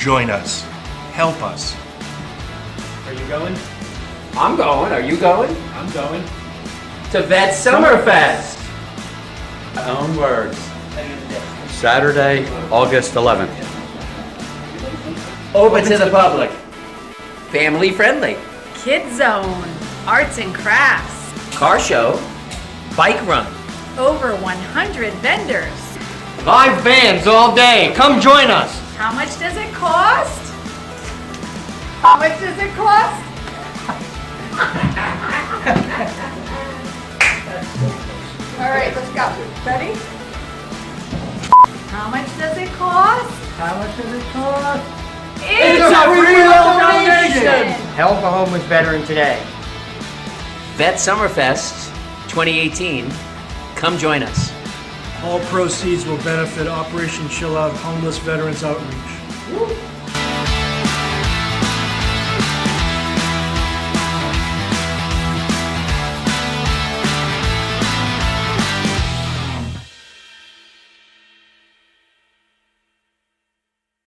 join us. Help us. Are you going? I'm going. Are you going? I'm going. To Vet Summerfest. My own words. Saturday, August 11th. Open to the public. Family friendly. Kids Zone, arts and crafts, Car show. Bike run. over 100 vendors. Live bands all day. Come join us. How much does it cost? How much does it cost? All right, let's go. Ready? How much does it cost? How much does it cost? It's a free donation. Help a homeless veteran today. Vet Summerfest 2018. Come join us. All proceeds will benefit Operation Chillout Homeless Veterans Outreach.